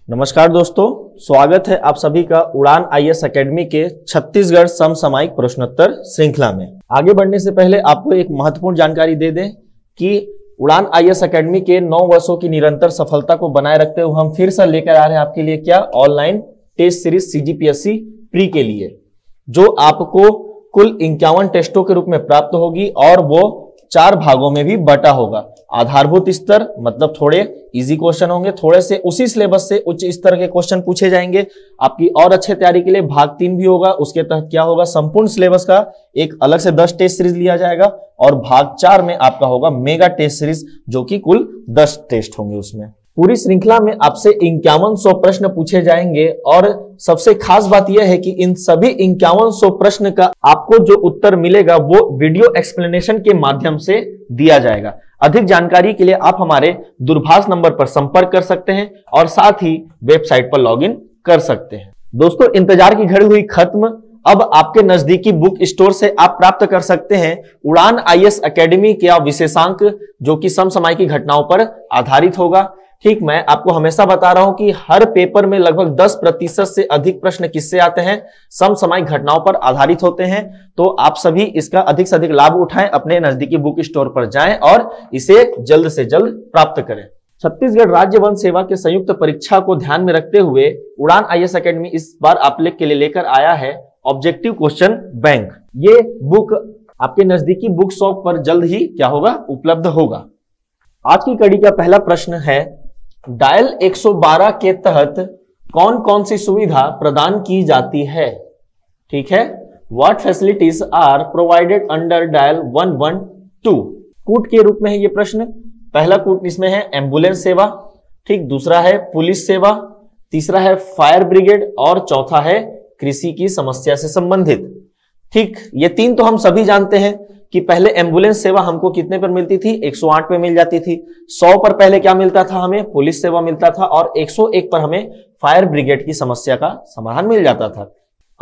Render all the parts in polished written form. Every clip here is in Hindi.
नमस्कार दोस्तों, स्वागत है आप सभी का उड़ान आईएएस एकेडमी के छत्तीसगढ़ समसामयिक प्रश्नोत्तर श्रृंखला में। आगे बढ़ने से पहले आपको एक महत्वपूर्ण जानकारी दे दें कि उड़ान आईएएस एकेडमी के 9 वर्षों की निरंतर सफलता को बनाए रखते हुए हम फिर से लेकर आ रहे हैं आपके लिए क्या online test series CGPSC pre के लिए, जो आपको कुल 51 टेस्टों के रूप में प्राप्त होगी और वो 4 भागों में भी बटा होगा। आधारभूत स्तर मतलब थोड़े इजी क्वेश्चन होंगे, थोड़े से उसी सिलेबस से उच्च स्तर के क्वेश्चन पूछे जाएंगे। आपकी और अच्छे तैयारी के लिए भाग 3 भी होगा, उसके तहत क्या होगा, संपूर्ण सिलेबस का एक अलग से 10 टेस्ट सीरीज लिया जाएगा और भाग 4 में आपका होगा मेगा टेस्ट सीरीज, जो कि कुल 10 टेस्ट होंगे। उसमें पूरी श्रृंखला में आपसे 5100 प्रश्न पूछे जाएंगे और सबसे खास बात यह है कि इन सभी 5100 प्रश्न का आपको जो उत्तर मिलेगा वो वीडियो एक्सप्लेनेशन के माध्यम से दिया जाएगा। अधिक जानकारी के लिए आप हमारे दूरभाष नंबर पर संपर्क कर सकते हैं और साथ ही वेबसाइट पर लॉगिन कर सकते हैं। दोस्तों, इंतजार की घड़ी हुई खत्म। अब आपके नजदीकी बुक स्टोर से आप प्राप्त कर सकते हैं उड़ान आईएएस एकेडमी का विशेषांक, जो कि समसामयिक घटनाओं पर आधारित होगा। ठीक, मैं आपको हमेशा बता रहा हूं कि हर पेपर में लगभग 10% से अधिक प्रश्न किससे आते हैं, समसामयिक घटनाओं पर आधारित होते हैं। तो आप सभी इसका अधिक से अधिक लाभ उठाएं, अपने नजदीकी बुक स्टोर पर जाएं और इसे जल्द से जल्द प्राप्त करें। छत्तीसगढ़ राज्य वन सेवा के संयुक्त परीक्षा को ध्यान में रखते हुए उड़ान आईएएस एकेडमी इस बार आप लोग के लिए लेकर आया है ऑब्जेक्टिव क्वेश्चन बैंक। ये बुक आपके नजदीकी बुक शॉप पर जल्द ही क्या होगा, उपलब्ध होगा। आज की कड़ी का पहला प्रश्न है, डायल 112 के तहत कौन कौन सी सुविधा प्रदान की जाती है। ठीक है, what facilities are provided under dial 112। कूट के रूप में है ये प्रश्न। पहला कूट इसमें है एम्बुलेंस सेवा, ठीक, दूसरा है पुलिस सेवा, तीसरा है फायर ब्रिगेड और चौथा है कृषि की समस्या से संबंधित। ठीक, ये 3 तो हम सभी जानते हैं कि पहले एम्बुलेंस सेवा हमको कितने पर मिलती थी, 108 पे मिल जाती थी। 100 पर पहले क्या मिलता था, हमें पुलिस सेवा मिलता था और 101 पर हमें फायर ब्रिगेड की समस्या का समाधान मिल जाता था।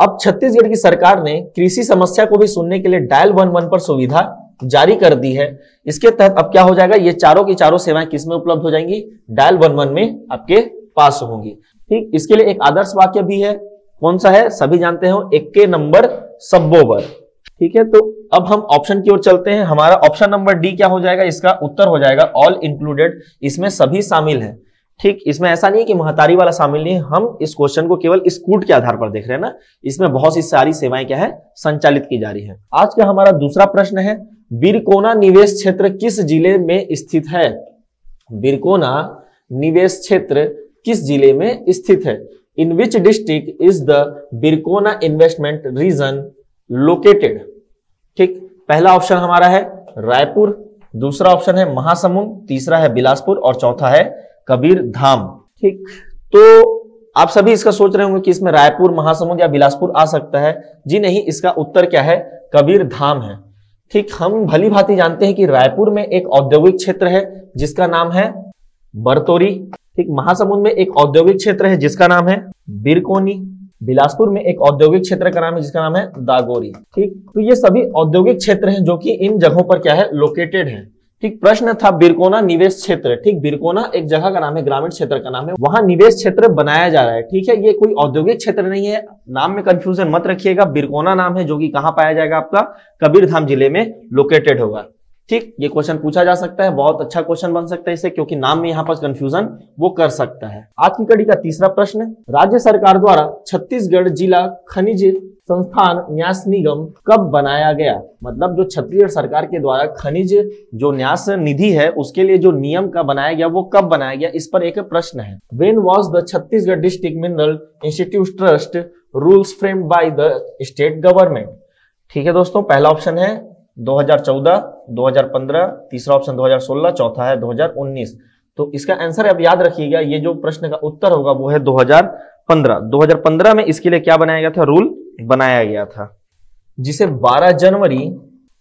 अब छत्तीसगढ़ की सरकार ने कृषि समस्या को भी सुनने के लिए डायल 11 पर सुविधा जारी कर दी है। इसके तहत अब क्या हो जाएगा, ये चारों की चारों सेवाएं किसमें उपलब्ध हो जाएंगी, डायल 11 में आपके पास होंगी। ठीक, इसके लिए एक आदर्श वाक्य भी है, कौन सा है, सभी जानते हो, 1 नंबर सब्बोबर। ठीक है, तो अब हम ऑप्शन की ओर चलते हैं। हमारा ऑप्शन नंबर डी क्या हो जाएगा, इसका उत्तर हो जाएगा ऑल इंक्लूडेड, इसमें सभी शामिल हैं। ठीक, इसमें ऐसा नहीं है कि महतारी वाला शामिल नहीं है, हम इस क्वेश्चन को केवल इस कूट के आधार पर देख रहे हैं ना, इसमें बहुत सी सारी सेवाएं क्या है, संचालित की जा रही है। आज का हमारा दूसरा प्रश्न है, बिरकोना निवेश क्षेत्र किस जिले में स्थित है। बिरकोना निवेश क्षेत्र किस जिले में स्थित है। In which district is the Birkona investment region located. ठीक, पहला ऑप्शन हमारा है रायपुर, दूसरा ऑप्शन है महासमुंद, तीसरा है बिलासपुर और चौथा है कबीर धाम। ठीक, तो आप सभी इसका सोच रहे होंगे कि इसमें रायपुर, महासमुंद या बिलासपुर आ सकता है। जी नहीं, इसका उत्तर क्या है, कबीर धाम है। ठीक, हम भली भांति जानते हैं कि रायपुर में एक औद्योगिक क्षेत्र है जिसका नाम है बरतोरी। ठीक, महासमुंद में एक औद्योगिक क्षेत्र है जिसका नाम है बिरकोनी, बिलासपुर में एक औद्योगिक क्षेत्र का नाम है जिसका नाम है दागोरी। ठीक, तो ये सभी औद्योगिक क्षेत्र हैं जो कि इन जगहों पर क्या है, लोकेटेड है। ठीक, प्रश्न था बिरकोना निवेश क्षेत्र। ठीक, बिरकोना एक जगह का नाम है, ग्रामीण क्षेत्र का नाम है, वहां निवेश क्षेत्र बनाया जा रहा है। ठीक है, ये कोई औद्योगिक क्षेत्र नहीं है, नाम में कंफ्यूजन मत रखिएगा। बिरकोना नाम है जो कि कहां पाया जाएगा, आपका कबीरधाम जिले में लोकेटेड होगा। ठीक, ये क्वेश्चन पूछा जा सकता है, बहुत अच्छा क्वेश्चन बन सकता है इसे, क्योंकि नाम में यहां पर कंफ्यूजन वो कर सकता है। आज की कड़ी का तीसरा प्रश्न, राज्य सरकार द्वारा छत्तीसगढ़ जिला खनिज संस्थान न्यास निगम कब बनाया गया। मतलब जो छत्तीसगढ़ सरकार के द्वारा खनिज जो न्यास निधि है उसके लिए जो नियम का बनाया गया वो कब बनाया गया, इस पर एक प्रश्न है। When was the Chhattisgarh district mineral institute trust rules framed by the state government. ठीक है दोस्तों, पहला ऑप्शन है 2014, 2015, तीसरा ऑप्शन 2016, चौथा है 2019। तो इसका आंसर अब याद रखिएगा, ये जो प्रश्न का उत्तर होगा वो है 2015। 2015 में इसके लिए क्या बनाया गया था, रूल बनाया गया था, जिसे 12 जनवरी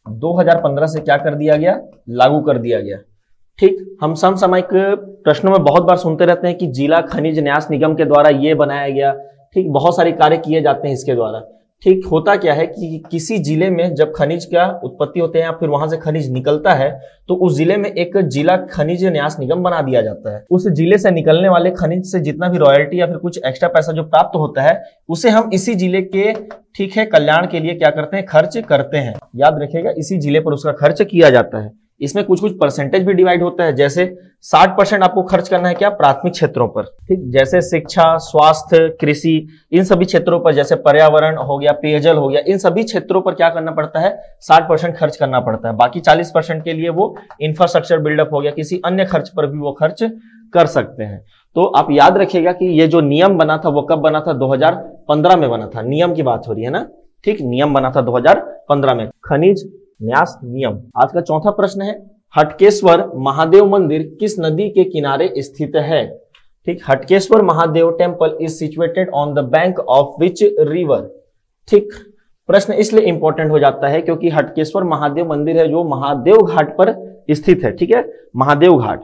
2015 से क्या कर दिया गया, लागू कर दिया गया। ठीक, हम समसामयिक प्रश्नों में बहुत बार सुनते रहते हैं कि जिला खनिज न्यास निगम के द्वारा ये बनाया गया। ठीक, बहुत सारे कार्य किए जाते हैं इसके द्वारा। ठीक, होता क्या है कि किसी जिले में जब खनिज का उत्पत्ति होते हैं या फिर वहां से खनिज निकलता है तो उस जिले में एक जिला खनिज न्यास निगम बना दिया जाता है। उस जिले से निकलने वाले खनिज से जितना भी रॉयल्टी या फिर कुछ एक्स्ट्रा पैसा जो प्राप्त होता है उसे हम इसी जिले के, ठीक है, कल्याण के लिए क्या करते हैं, खर्च करते हैं। याद रखिएगा, इसी जिले पर उसका खर्च किया जाता है। इसमें कुछ कुछ परसेंटेज भी डिवाइड होता है, जैसे 60% आपको खर्च करना है क्या, प्राथमिक क्षेत्रों पर, ठीक, जैसे शिक्षा, स्वास्थ्य, कृषि, इन सभी क्षेत्रों पर, जैसे पर्यावरण हो गया, पेयजल हो गया, इन सभी क्षेत्रों पर क्या करना पड़ता है, 60% खर्च करना पड़ता है। बाकी 40% के लिए वो इंफ्रास्ट्रक्चर बिल्डअप हो गया, किसी अन्य खर्च पर भी वो खर्च कर सकते हैं। तो आप याद रखिएगा कि ये जो नियम बना था वो कब बना था, 2015 में बना था। नियम की बात हो रही है ना, ठीक, नियम बना था 2015 में, खनिज न्यास नियम। आज का चौथा प्रश्न है, हटकेश्वर महादेव मंदिर किस नदी के किनारे स्थित है? ठीक, Hatkeshwar Mahadev temple is situated on the bank of which river? ठीक, प्रश्न इसलिए इंपॉर्टेंट हो जाता है क्योंकि हटकेश्वर महादेव मंदिर है जो महादेव घाट पर स्थित है। ठीक है, महादेव घाट,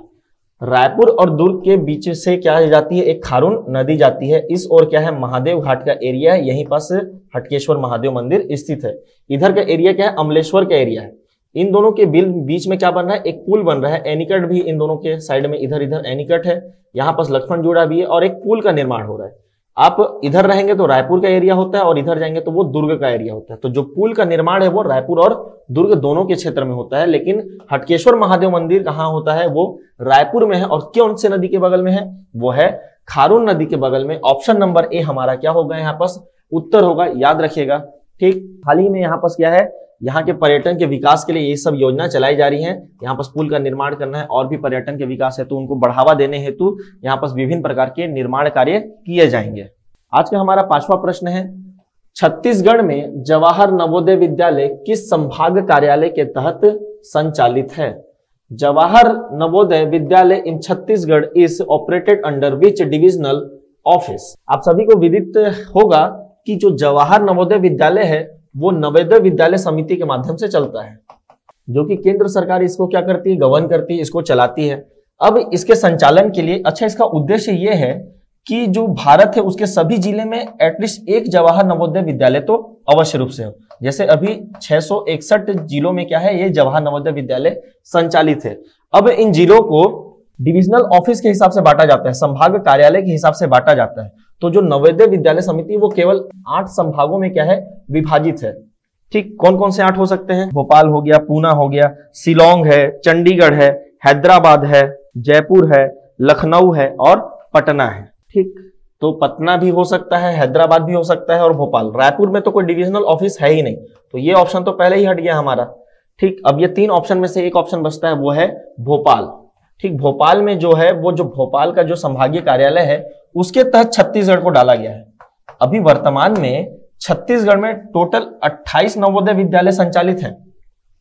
रायपुर और दुर्ग के बीच से क्या जाती है, एक खारून नदी जाती है। इस ओर क्या है, महादेव घाट का एरिया है, यहीं पास हटकेश्वर महादेव मंदिर स्थित है। इधर का एरिया क्या है, अमलेश्वर का एरिया है। इन दोनों के बीच में क्या बन रहा है, एक पुल बन रहा है। एनीकट भी इन दोनों के साइड में इधर इधर एनीकट है, यहाँ पास लक्ष्मण जोड़ा भी है और एक पुल का निर्माण हो रहा है। आप इधर रहेंगे तो रायपुर का एरिया होता है और इधर जाएंगे तो वो दुर्ग का एरिया होता है। तो जो पुल का निर्माण है वो रायपुर और दुर्ग दोनों के क्षेत्र में होता है, लेकिन हटकेश्वर महादेव मंदिर कहाँ होता है, वो रायपुर में है। और कौन से नदी के बगल में है, वो है खारून नदी के बगल में। ऑप्शन नंबर ए हमारा क्या होगा, यहाँ पास उत्तर होगा, याद रखिएगा। ठीक, हाल ही में यहाँ पास क्या है, यहाँ के पर्यटन के विकास के लिए ये सब योजना चलाई जा रही है। यहाँ पास पुल का निर्माण करना है और भी पर्यटन के विकास हेतु, उनको बढ़ावा देने हेतु यहाँ पास विभिन्न प्रकार के निर्माण कार्य किए जाएंगे। आज का हमारा पांचवा प्रश्न है, छत्तीसगढ़ में जवाहर नवोदय विद्यालय किस संभाग कार्यालय के तहत संचालित है? Jawahar Navodaya Vidyalaya in Chhattisgarh is operated under which divisional office? आप सभी को विदित होगा कि जो जवाहर नवोदय विद्यालय है वो नवोदय विद्यालय समिति के माध्यम से चलता है, जो कि केंद्र सरकार इसको क्या करती है, गवर्न करती है, इसको चलाती है। अब इसके संचालन के लिए, अच्छा, इसका उद्देश्य ये है कि जो भारत है उसके सभी जिले में एटलीस्ट एक जवाहर नवोदय विद्यालय तो अवश्य रूप से हो। जैसे अभी 661 जिलों में क्या है, ये जवाहर नवोदय विद्यालय संचालित है। अब इन जिलों को डिविजनल ऑफिस के हिसाब से बांटा जाता है, संभाग कार्यालय के हिसाब से बांटा जाता है। तो जो नवोदय विद्यालय समिति वो केवल 8 संभागों में क्या है, विभाजित है। ठीक, कौन कौन से 8 हो सकते हैं, भोपाल हो गया, पूना हो गया, शिलोंग है, चंडीगढ़ है, हैदराबाद है, जयपुर है, लखनऊ है और पटना है। ठीक, तो पटना भी हो सकता है, हैदराबाद भी हो सकता है और भोपाल। रायपुर में तो कोई डिविजनल ऑफिस है ही नहीं, तो ये ऑप्शन तो पहले ही हट गया हमारा। ठीक, अब ये 3 ऑप्शन में से एक ऑप्शन बचता है, वो है भोपाल। ठीक, भोपाल में जो है वो जो भोपाल का जो संभागीय कार्यालय है उसके तहत छत्तीसगढ़ को डाला गया है। अभी वर्तमान में छत्तीसगढ़ में टोटल 28 नवोदय विद्यालय संचालित हैं।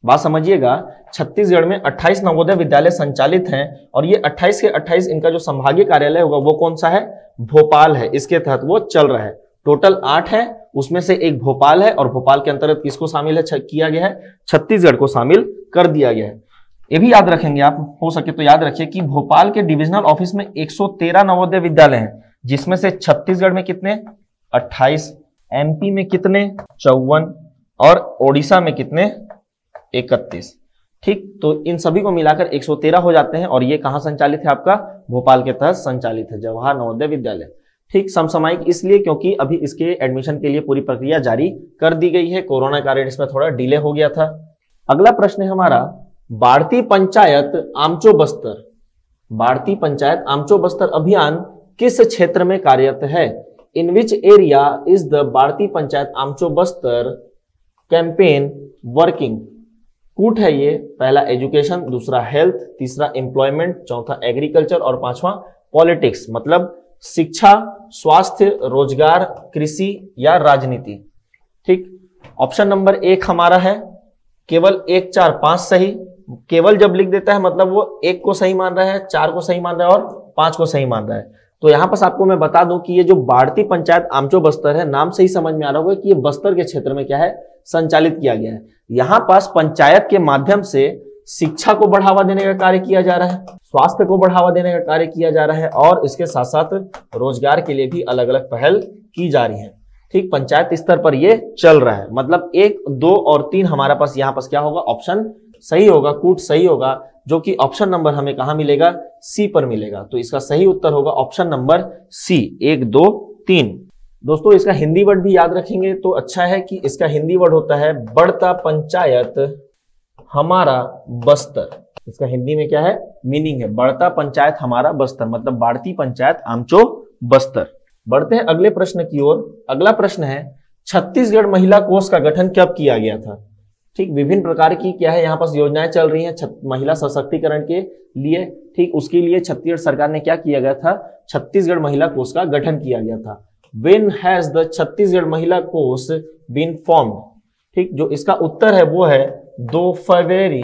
बात समझिएगा, छत्तीसगढ़ में 28 नवोदय विद्यालय संचालित हैं और ये 28 के 28 इनका जो संभागीय कार्यालय होगा वो कौन सा है, भोपाल है, इसके तहत वो चल रहा है। टोटल 8 है, उसमें से एक भोपाल है और भोपाल के अंतर्गत किसको शामिल है किया गया है, छत्तीसगढ़ को शामिल कर दिया गया है। ये भी याद रखेंगे आप, हो सके तो याद रखिए कि भोपाल के डिविजनल ऑफिस में 113 नवोदय विद्यालय हैं, जिसमें से छत्तीसगढ़ में कितने, 28, एमपी में कितने, 54 और ओडिशा में कितने, 31। ठीक, तो इन सभी को मिलाकर 113 हो जाते हैं और ये कहां संचालित है, आपका भोपाल के तहत संचालित है, जवाहर नवोदय विद्यालय। ठीक, समसामयिक इसलिए क्योंकि अभी इसके एडमिशन के लिए पूरी प्रक्रिया जारी कर दी गई है, कोरोना के कारण इसमें थोड़ा डिले हो गया था। अगला प्रश्न है हमारा, बाड़ती पंचायत आमचो बस्तर, बाड़ती पंचायत आमचो बस्तर अभियान किस क्षेत्र में कार्यरत है? In which area is the Badti panchayat Amcho Bastar campaign working? कूट है ये, पहला एजुकेशन, दूसरा हेल्थ, तीसरा एम्प्लॉयमेंट, चौथा एग्रीकल्चर और पांचवा पॉलिटिक्स, मतलब शिक्षा, स्वास्थ्य, रोजगार, कृषि या राजनीति। ठीक, ऑप्शन नंबर 1 हमारा है केवल 1, 4, 5 सही। केवल जब लिख देता है मतलब वो 1 को सही मान रहा है, 4 को सही मान रहा है और 5 को सही मान रहा है। तो यहां पर आपको मैं बता दूं कि ये जो बाड़ती पंचायत आमचो बस्तर है, नाम से ही समझ में आ रहा होगा कि ये बस्तर के क्षेत्र में क्या है, संचालित किया गया है। यहाँ पास पंचायत के माध्यम से शिक्षा को बढ़ावा देने का कार्य किया जा रहा है, स्वास्थ्य को बढ़ावा देने का कार्य किया जा रहा है और इसके साथ साथ रोजगार के लिए भी अलग अलग पहल की जा रही है। ठीक, पंचायत स्तर पर ये चल रहा है। मतलब 1, 2 और 3 हमारे पास यहाँ पास क्या होगा, ऑप्शन सही होगा, कूट सही होगा, जो कि ऑप्शन नंबर हमें कहां मिलेगा, सी पर मिलेगा। तो इसका सही उत्तर होगा ऑप्शन नंबर सी, 1, 2, 3। दोस्तों इसका हिंदी वर्ड भी याद रखेंगे तो अच्छा है कि इसका हिंदी वर्ड होता है बढ़ता पंचायत हमारा बस्तर। इसका हिंदी में क्या है, मीनिंग है बढ़ता पंचायत हमारा बस्तर, मतलब बढ़ती पंचायत आमचो बस्तर। बढ़ते हैं अगले प्रश्न की ओर। अगला प्रश्न है छत्तीसगढ़ महिला कोष का गठन कब किया गया था। ठीक, विभिन्न प्रकार की क्या है यहाँ पास योजनाएं चल रही हैं महिला सशक्तिकरण के लिए। ठीक, उसके लिए छत्तीसगढ़ सरकार ने क्या किया गया था, छत्तीसगढ़ महिला कोष का गठन किया गया था। When has the छत्तीसगढ़ महिला कोष been formed? ठीक, जो इसका उत्तर है वो है 2 फरवरी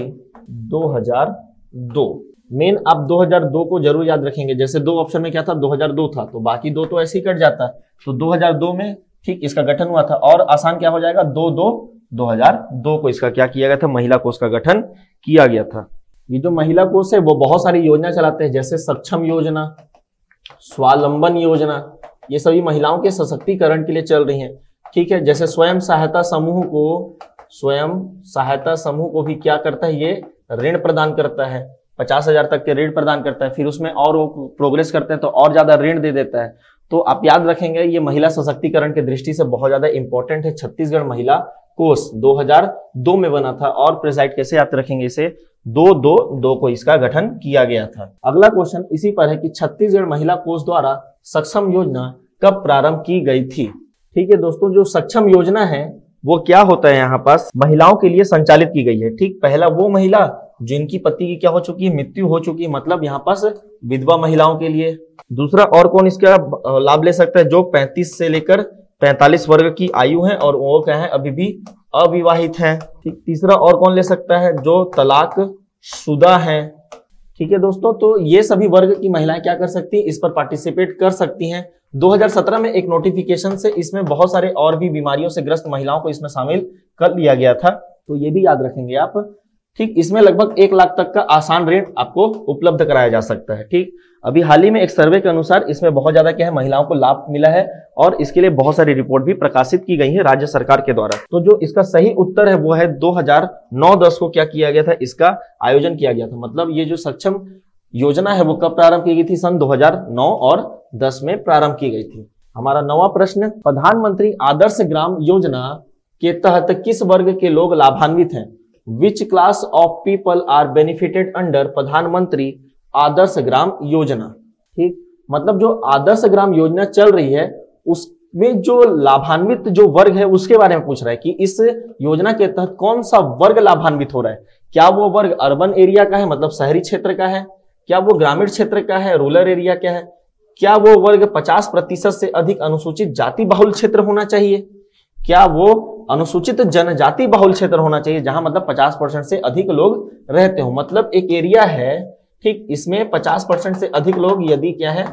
2002। मेन आप 2002 को जरूर याद रखेंगे। जैसे 2 ऑप्शन में क्या था, 2002 था, तो बाकी 2 तो ऐसे ही कट जाता। तो 2002 में ठीक इसका गठन हुआ था। और आसान क्या हो जाएगा, 2002 को इसका क्या किया गया था, महिला कोष का गठन किया गया था। ये जो महिला कोष है वो बहुत सारी योजना चलाते हैं, जैसे सक्षम योजना, स्वावलंबन योजना, ये सभी महिलाओं के सशक्तिकरण के लिए चल रही हैं। ठीक है, जैसे स्वयं सहायता समूह को भी क्या करता है, ये ऋण प्रदान करता है, 50,000 तक के ऋण प्रदान करता है। फिर उसमें और वो प्रोग्रेस करते हैं तो और ज्यादा ऋण दे देता है। तो आप याद रखेंगे ये महिला सशक्तिकरण की दृष्टि से बहुत ज्यादा इंपॉर्टेंट है। छत्तीसगढ़ महिला कोष 2002 में बना था। और प्रिसाइड कैसे याद रखेंगे इसे, 2 को इसका गठन किया गया था। अगला क्वेश्चन इसी पर है कि छत्तीसगढ़ महिला कोष द्वारा सक्षम योजना कब प्रारंभ की गई थी। ठीक है दोस्तों, जो सक्षम योजना है वो क्या होता है, यहाँ पास महिलाओं के लिए संचालित की गई है। ठीक, पहला वो महिला जिनकी पति की क्या हो चुकी है, मृत्यु हो चुकी है, मतलब यहाँ पास विधवा महिलाओं के लिए। दूसरा, और कौन इसका लाभ ले सकता है, जो 35 से लेकर 45 वर्ग की आयु है और वो क्या है, अभी भी अविवाहित हैं। ठीक, तीसरा, और कौन ले सकता है, जो तलाक शुदा है। ठीक है दोस्तों, तो ये सभी वर्ग की महिलाएं क्या कर सकती हैं, इस पर पार्टिसिपेट कर सकती हैं। 2017 में एक नोटिफिकेशन से इसमें बहुत सारे और भी बीमारियों से ग्रस्त महिलाओं को इसमें शामिल कर लिया गया था, तो ये भी याद रखेंगे आप। ठीक, इसमें लगभग 1 लाख तक का आसान ऋण आपको उपलब्ध कराया जा सकता है। ठीक, अभी हाल ही में एक सर्वे के अनुसार इसमें बहुत ज्यादा क्या है, महिलाओं को लाभ मिला है और इसके लिए बहुत सारी रिपोर्ट भी प्रकाशित की गई है राज्य सरकार के द्वारा। तो जो इसका सही उत्तर है वो है 2009-10 को क्या किया गया था, इसका आयोजन किया गया था। मतलब ये जो सक्षम योजना है वो कब प्रारंभ की गई थी, सन 2009 और 10 में प्रारंभ की गई थी। हमारा 9वां प्रश्न, प्रधानमंत्री आदर्श ग्राम योजना के तहत किस वर्ग के लोग लाभान्वित हैं। Which class of people are benefited under Pradhanmantri Adarsh Gram Yojana. ठीक, मतलब जो आदर्श ग्राम योजना चल रही है उसमें जो लाभान्वित जो वर्ग है उसके बारे में पूछ रहा है कि इस योजना के तहत कौन सा वर्ग लाभान्वित हो रहा है। क्या वो वर्ग अर्बन एरिया का है, मतलब शहरी क्षेत्र का है, क्या वो ग्रामीण क्षेत्र का है, रूरल एरिया क्या है, क्या वो वर्ग 50% से अधिक अनुसूचित जाति बहुल क्षेत्र होना चाहिए, क्या वो अनुसूचित जनजाति बहुल क्षेत्र होना चाहिए जहां मतलब 50% से अधिक लोग रहते हो। मतलब एक एरिया है, ठीक, इसमें 50% से अधिक लोग यदि क्या है,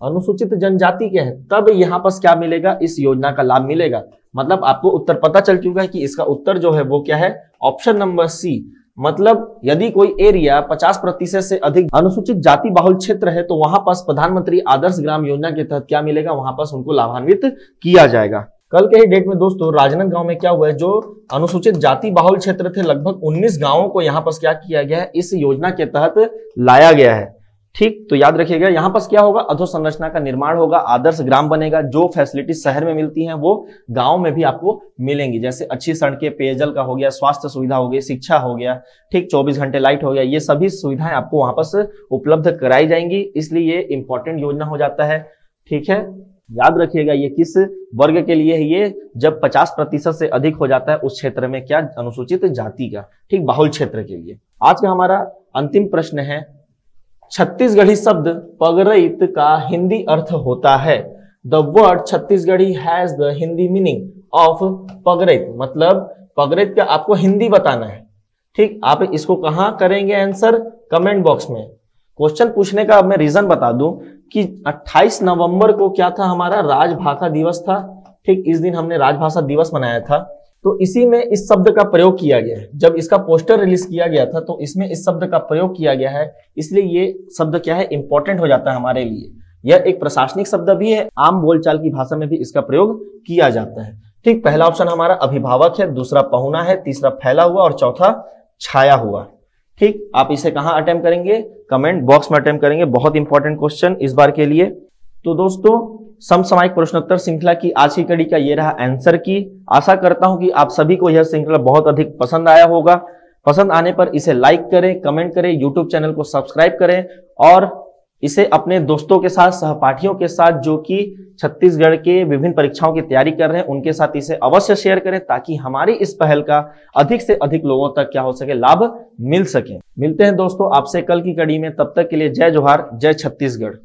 अनुसूचित जनजाति के हैं, तब यहाँ पर क्या मिलेगा, इस योजना का लाभ मिलेगा। मतलब आपको उत्तर पता चल चुका है कि इसका उत्तर जो है वो क्या है, ऑप्शन नंबर सी। मतलब यदि कोई एरिया 50% से अधिक अनुसूचित जाति बहुल क्षेत्र है तो वहां पास प्रधानमंत्री आदर्श ग्राम योजना के तहत क्या मिलेगा, वहां पास उनको लाभान्वित किया जाएगा। कल के ही डेट में दोस्तों राजनांदगांव में क्या हुआ है, जो अनुसूचित जाति बहुल क्षेत्र थे लगभग 19 गांवों को यहाँ पास क्या किया गया है, इस योजना के तहत लाया गया है। ठीक, तो याद रखिएगा यहाँ पास क्या होगा, अधोसंरचना का निर्माण होगा, आदर्श ग्राम बनेगा। जो फैसिलिटी शहर में मिलती हैं वो गांव में भी आपको मिलेंगी, जैसे अच्छी सड़कें, पेयजल का हो गया, स्वास्थ्य सुविधा हो गई, शिक्षा हो गया, ठीक, 24 घंटे लाइट हो गया, ये सभी सुविधाएं आपको वहां पास उपलब्ध कराई जाएंगी। इसलिए ये इंपॉर्टेंट योजना हो जाता है। ठीक है, याद रखिएगा ये किस वर्ग के लिए है, ये जब 50% से अधिक हो जाता है उस क्षेत्र में, क्या, अनुसूचित जाति का, ठीक, बाहुल क्षेत्र के लिए। आज का हमारा अंतिम प्रश्न है, छत्तीसगढ़ी शब्द पगरैत का हिंदी अर्थ होता है। The word Chhattisgarhi has the Hindi meaning of pagrait. मतलब पगरैत का आपको हिंदी बताना है। ठीक, आप इसको कहां करेंगे आंसर, कमेंट बॉक्स में। क्वेश्चन पूछने का अब मैं रीजन बता दूं कि 28 नवंबर को क्या था, हमारा राजभाषा दिवस था। ठीक, इस दिन हमने राजभाषा दिवस मनाया था, तो इसी में इस शब्द का प्रयोग किया गया है। जब इसका पोस्टर रिलीज किया गया था तो इसमें इस शब्द का प्रयोग किया गया है, इसलिए ये शब्द क्या है, इंपॉर्टेंट हो जाता है हमारे लिए। यह एक प्रशासनिक शब्द भी है, आम बोलचाल की भाषा में भी इसका प्रयोग किया जाता है। ठीक, पहला ऑप्शन हमारा अभिभावक है, दूसरा पहुना है, तीसरा फैला हुआ और चौथा छाया हुआ। ठीक, आप इसे कहां अटेम्प्ट करेंगे? कमेंट बॉक्स में अटेम्प्ट करेंगे। बहुत इंपॉर्टेंट क्वेश्चन इस बार के लिए। तो दोस्तों, समसामयिक प्रश्नोत्तर श्रृंखला की आज की कड़ी का ये रहा आंसर की। आशा करता हूं कि आप सभी को यह श्रृंखला बहुत अधिक पसंद आया होगा। पसंद आने पर इसे लाइक करें, कमेंट करें, यूट्यूब चैनल को सब्सक्राइब करें और इसे अपने दोस्तों के साथ, सहपाठियों के साथ जो कि छत्तीसगढ़ के विभिन्न परीक्षाओं की तैयारी कर रहे हैं, उनके साथ इसे अवश्य शेयर करें ताकि हमारी इस पहल का अधिक से अधिक लोगों तक क्या हो सके, लाभ मिल सके। मिलते हैं दोस्तों आपसे कल की कड़ी में, तब तक के लिए जय जोहार, जय छत्तीसगढ़।